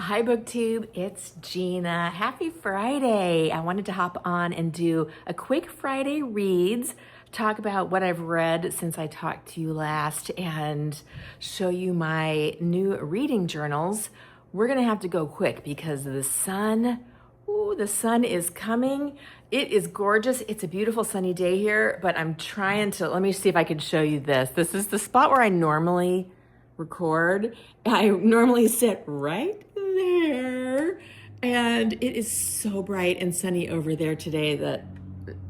Hi BookTube, it's Gina. Happy Friday. I wanted to hop on and do a quick Friday reads, talk about what I've read since I talked to you last, and show you my new reading journals. We're gonna have to go quick because the sun is coming. It is gorgeous. It's a beautiful sunny day here, but I'm trying to, let me see if I can show you this. This is the spot where I normally record. I normally sit right there, and it is so bright and sunny over there today that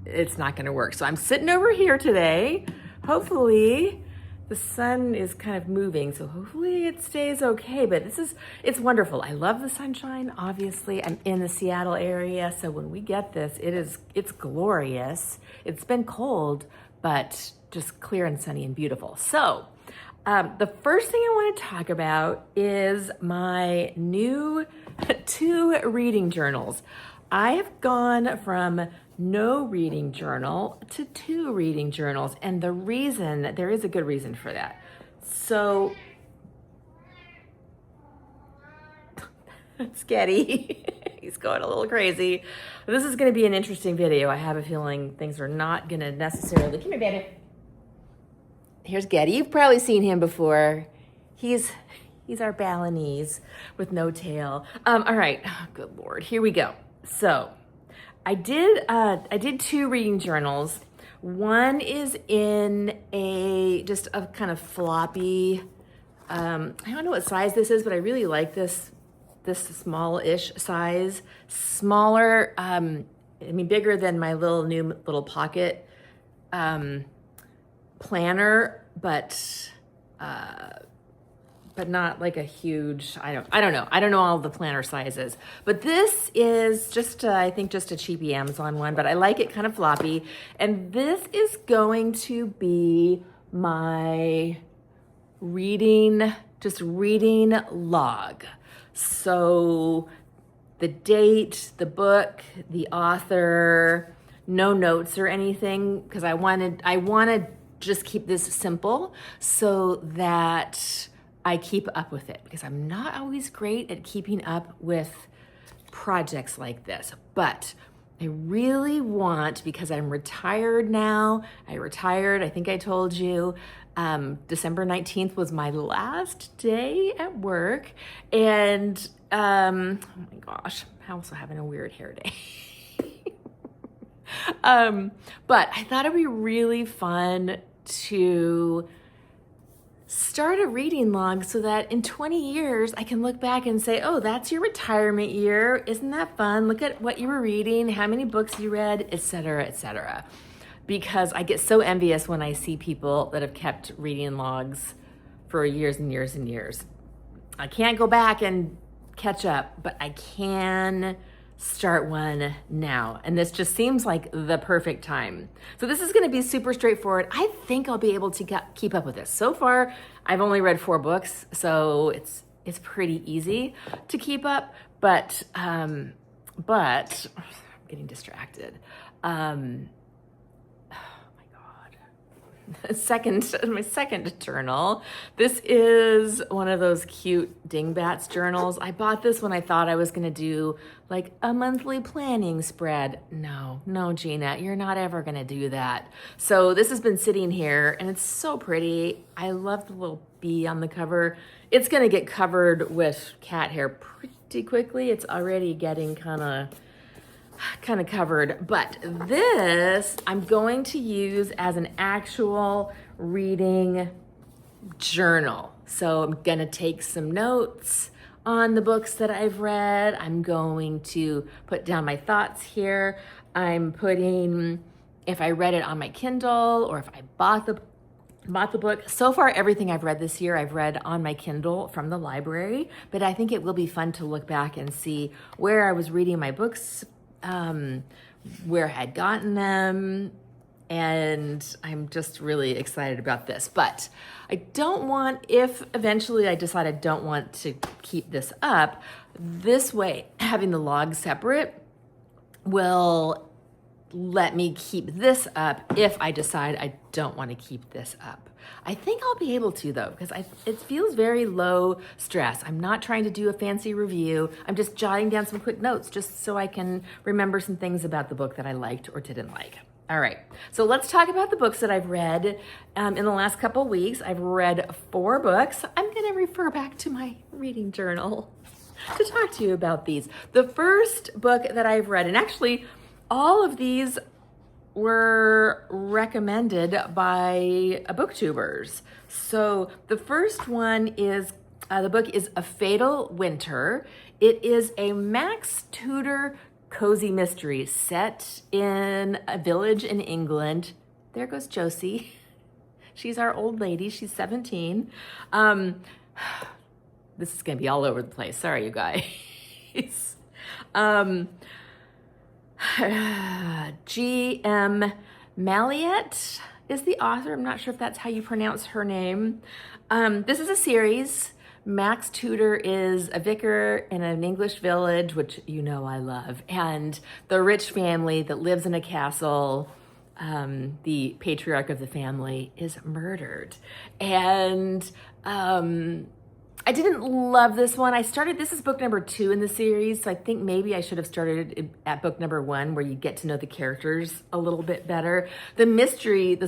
it's not going to work. So I'm sitting over here today. Hopefully the sun is kind of moving, so hopefully it stays okay, but it's wonderful. I love the sunshine. Obviously, I'm in the Seattle area, so when we get this, it's glorious. It's been cold, but just clear and sunny and beautiful. So the first thing I want to talk about is my new 2 reading journals. I have gone from no reading journal to 2 reading journals, and there is a good reason for that. So, it's Getty. He's going a little crazy. This is going to be an interesting video. I have a feeling things are not going to necessarily... Come here, baby. Here's Getty. You've probably seen him before. He's our Balinese with no tail. All right. Oh, good Lord. Here we go. So I did 2 reading journals. One is in just a kind of floppy, I don't know what size this is, but I really like this small-ish size. Smaller, bigger than my new little pocket planner, but not like a huge, I don't know. I don't know all the planner sizes, but this is just, I think just a cheapy Amazon one, but I like it kind of floppy. And this is going to be my reading log. So the date, the book, the author, no notes or anything, because I want to just keep this simple so that I keep up with it, because I'm not always great at keeping up with projects like this. But I really want, because I'm retired now, I think I told you, December 19th was my last day at work. And, oh my gosh, I'm also having a weird hair day. But I thought it'd be really fun to start a reading log so that in 20 years I can look back and say, oh, that's your retirement year. Isn't that fun? Look at what you were reading, how many books you read, etc., etc. Because I get so envious when I see people that have kept reading logs for years and years and years. I can't go back and catch up, but I can start one now. And this just seems like the perfect time. So this is going to be super straightforward. I think I'll be able to keep up with this. So far, I've only read 4 books, so it's pretty easy to keep up, but I'm getting distracted. My second journal. This is one of those cute dingbats journals. I bought this when I thought I was gonna do like a monthly planning spread. No, Gina, you're not ever gonna do that. So this has been sitting here and it's so pretty. I love the little bee on the cover. It's gonna get covered with cat hair pretty quickly. It's already getting kind of covered, but this I'm going to use as an actual reading journal. So I'm gonna take some notes on the books that I've read. I'm going to put down my thoughts here. I'm putting if I read it on my Kindle or if I bought the book. So far, everything I've read this year, I've read on my Kindle from the library, but I think it will be fun to look back and see where I was reading my books, where I had gotten them, and I'm just really excited about this. But I don't want, if eventually I decide I don't want to keep this up, this way, having the log separate will let me keep this up if I decide I don't want to keep this up. I think I'll be able to though, because it feels very low stress. I'm not trying to do a fancy review. I'm just jotting down some quick notes just so I can remember some things about the book that I liked or didn't like. All right, so let's talk about the books that I've read in the last couple of weeks. I've read 4 books. I'm gonna refer back to my reading journal to talk to you about these. The first book that I've read, and actually all of these were recommended by booktubers. So the first one is, the book is A Fatal Winter. It is a Max Tudor cozy mystery set in a village in England. There goes Josie. She's our old lady. She's 17. This is gonna be all over the place. Sorry, you guys. G.M. Malliet is the author. I'm not sure if that's how you pronounce her name. This is a series. Max Tudor is a vicar in an English village, which you know I love, and the rich family that lives in a castle, the patriarch of the family, is murdered. And I didn't love this one. This is book number 2 in the series, so I think maybe I should have started at book number 1, where you get to know the characters a little bit better. The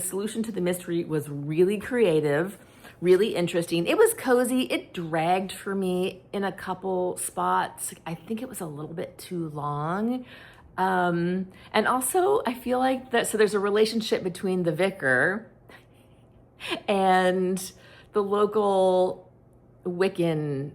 solution to the mystery was really creative, really interesting. It was cozy. It dragged for me in a couple spots. I think it was a little bit too long. And also I feel like so there's a relationship between the vicar and the local Wiccan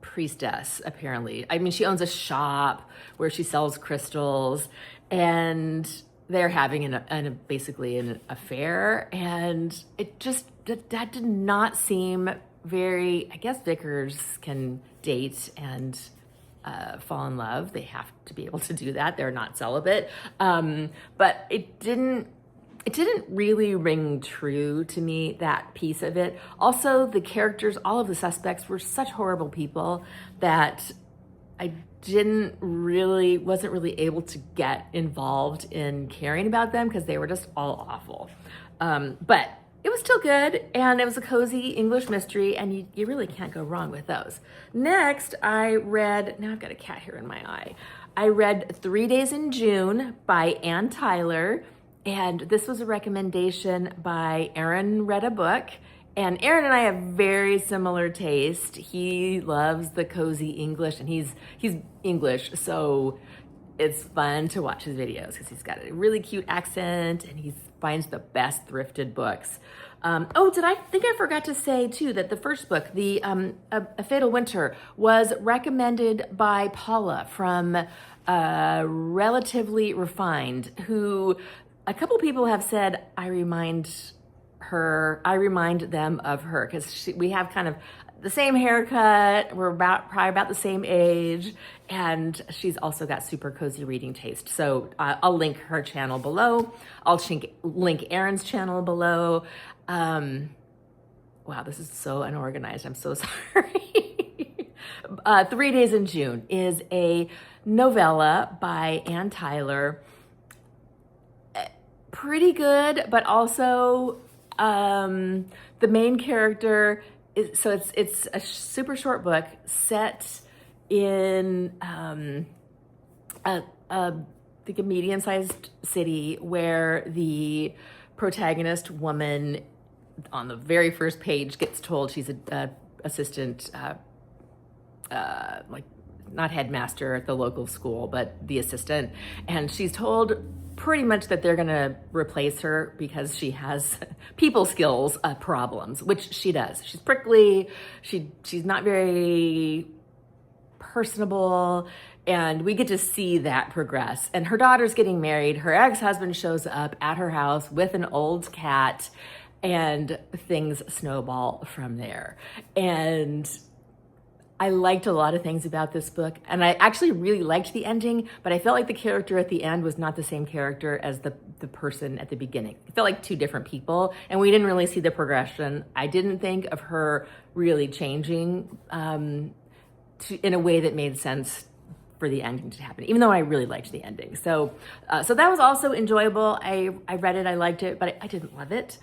priestess, apparently. I mean, she owns a shop where she sells crystals, and they're having basically an affair, and that did not seem very, I guess vicars can date and fall in love. They have to be able to do that. They're not celibate. But it didn't really ring true to me, that piece of it. Also, the characters, all of the suspects were such horrible people that I wasn't really able to get involved in caring about them because they were just all awful. But it was still good, and it was a cozy English mystery, and you really can't go wrong with those. Next, now I've got a cat here in my eye. I read 3 Days in June by Ann Tyler, and this was a recommendation by Aaron Read a Book. And Aaron and I have very similar taste. He loves the cozy English, and he's English, so it's fun to watch his videos because he's got a really cute accent and he finds the best thrifted books. I forgot to say too that the first book, A Fatal Winter, was recommended by Paula from Relatively Refined, who a couple people have said I remind them of her, because we have kind of the same haircut, we're probably about the same age, and she's also got super cozy reading taste. So I'll link her channel below. I'll link Aaron's channel below. Wow, this is so unorganized. I'm so sorry. 3 Days in June is a novella by Ann Tyler. Pretty good, but also the main character is, so it's a super short book set in a medium-sized city where the protagonist woman on the very first page gets told she's a assistant, like not headmaster at the local school, but the assistant, and she's told pretty much that they're gonna replace her because she has people skills problems, which she does. She's prickly, she's not very personable, and we get to see that progress. And her daughter's getting married, her ex-husband shows up at her house with an old cat, and things snowball from there. And I liked a lot of things about this book, and I actually really liked the ending, but I felt like the character at the end was not the same character as the person at the beginning. It felt like two different people, and we didn't really see the progression. I didn't think of her really changing in a way that made sense for the ending to happen, even though I really liked the ending. So that was also enjoyable. I read it, I liked it, but I didn't love it.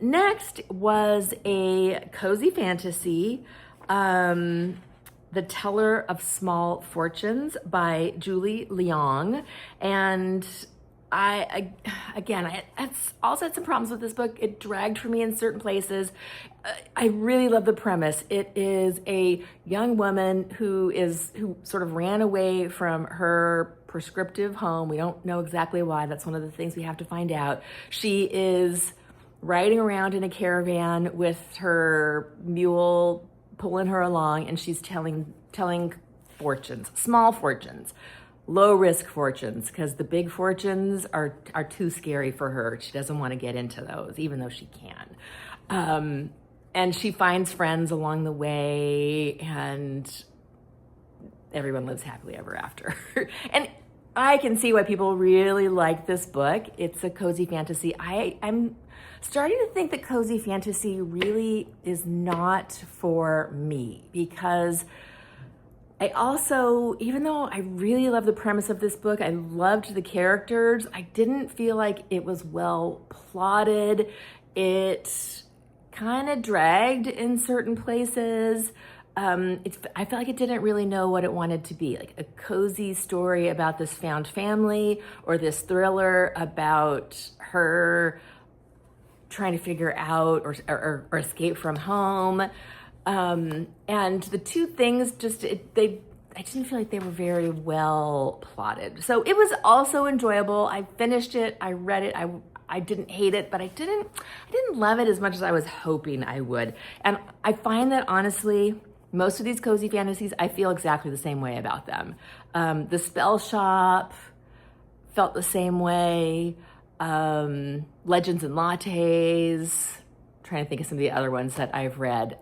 Next was a cozy fantasy, The Teller of Small Fortunes by Julie Leong. And I also had some problems with this book. It dragged for me in certain places. I really love the premise. It is a young woman who sort of ran away from her prescriptive home. We don't know exactly why. That's one of the things we have to find out. She is riding around in a caravan with her mule pulling her along, and she's telling fortunes, small fortunes, low risk fortunes, because the big fortunes are too scary for her. She doesn't want to get into those, even though she can. And she finds friends along the way, and everyone lives happily ever after. And I can see why people really like this book. It's a cozy fantasy. I'm starting to think that cozy fantasy really is not for me, because I also, even though I really love the premise of this book, I loved the characters, I didn't feel like it was well plotted. It kind of dragged in certain places. I felt like it didn't really know what it wanted to be, like a cozy story about this found family, or this thriller about her trying to figure out or escape from home. And the two things I didn't feel like they were very well plotted. So it was also enjoyable. I finished it, I read it, I didn't hate it, but I didn't love it as much as I was hoping I would. And I find that honestly, most of these cozy fantasies, I feel exactly the same way about them. The Spell Shop felt the same way. Legends and Lattes, trying to think of some of the other ones that I've read.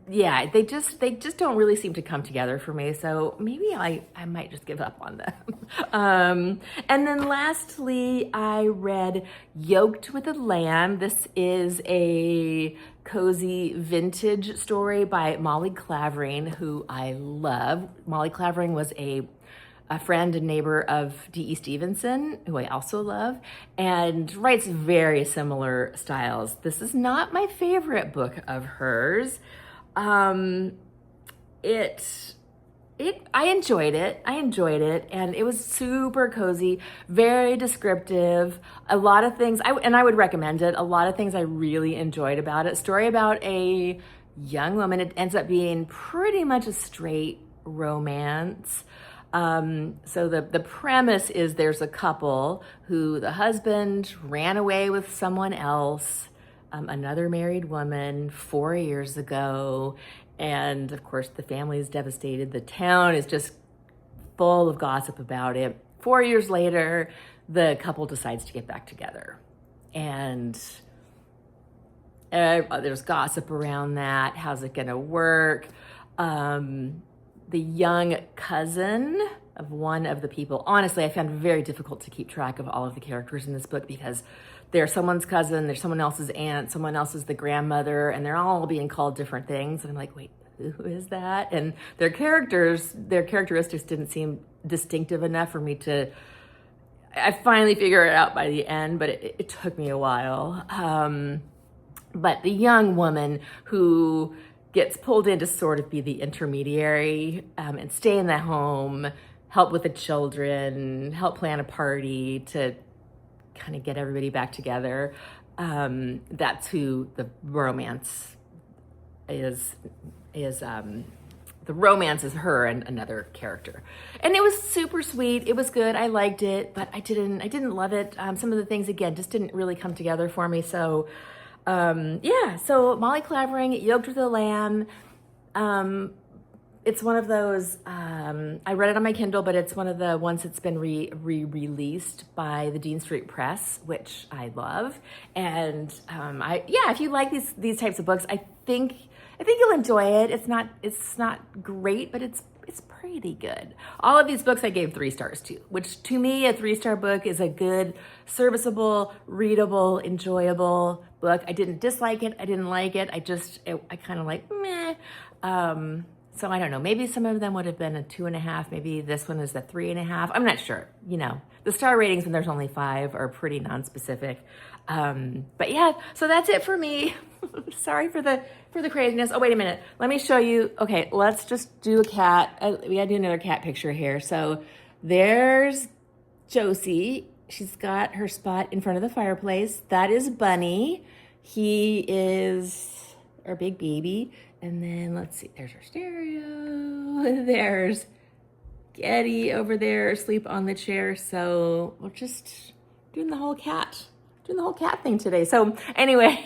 Yeah, they just don't really seem to come together for me. So maybe I might just give up on them. And then lastly, I read Yoked with a Lamb. This is a cozy vintage story by Molly Clavering, who I love. Molly Clavering was a friend and neighbor of D.E. Stevenson, who I also love, and writes very similar styles. This is not my favorite book of hers. I enjoyed it, and it was super cozy, very descriptive. A lot of things, I would recommend it. A lot of things I really enjoyed about it. Story about a young woman. It ends up being pretty much a straight romance. So the premise is there's a couple who the husband ran away with someone else, another married woman 4 years ago. And of course the family is devastated. The town is just full of gossip about it. 4 years later, the couple decides to get back together. And there's gossip around that. How's it gonna work? The young cousin of one of the people. Honestly, I found it very difficult to keep track of all of the characters in this book, because they're someone's cousin, there's someone else's aunt, someone else is the grandmother, and they're all being called different things. And I'm like, wait, who is that? And their characteristics didn't seem distinctive enough for me to, I finally figured it out by the end, but it took me a while. But the young woman who gets pulled in to sort of be the intermediary, and stay in the home, help with the children, help plan a party to kind of get everybody back together. That's who the romance is. The romance is her and another character. And it was super sweet. It was good. I liked it, but I didn't love it. Some of the things, again, just didn't really come together for me. So so Molly Clavering, Yoked with a Lamb. It's one of those, I read it on my Kindle, but it's one of the ones that's been re-released by the Dean Street Press, which I love. And if you like these types of books, I think you'll enjoy it. It's not great, but it's pretty good. All of these books I gave 3 stars to, which to me, a 3-star book is a good, serviceable, readable, enjoyable book. I didn't dislike it. I didn't like it. I kind of like, meh. So I don't know, maybe some of them would have been a 2.5. Maybe this one is a 3.5. I'm not sure. You know, the star ratings when there's only 5 are pretty non-specific. But yeah, so that's it for me. Sorry for the craziness. Oh, wait a minute. Let me show you. Okay, let's just do a cat. We gotta do another cat picture here. So there's Josie. She's got her spot in front of the fireplace. That is Bunny. He is our big baby. And then let's see, there's our stereo. There's Getty over there asleep on the chair. So we're just doing the whole cat thing today. So anyway,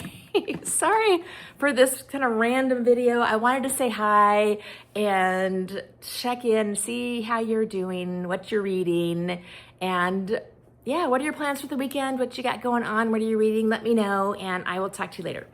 sorry for this kind of random video. I wanted to say hi and check in, see how you're doing, what you're reading, and yeah, what are your plans for the weekend? What you got going on? What are you reading? Let me know, and I will talk to you later.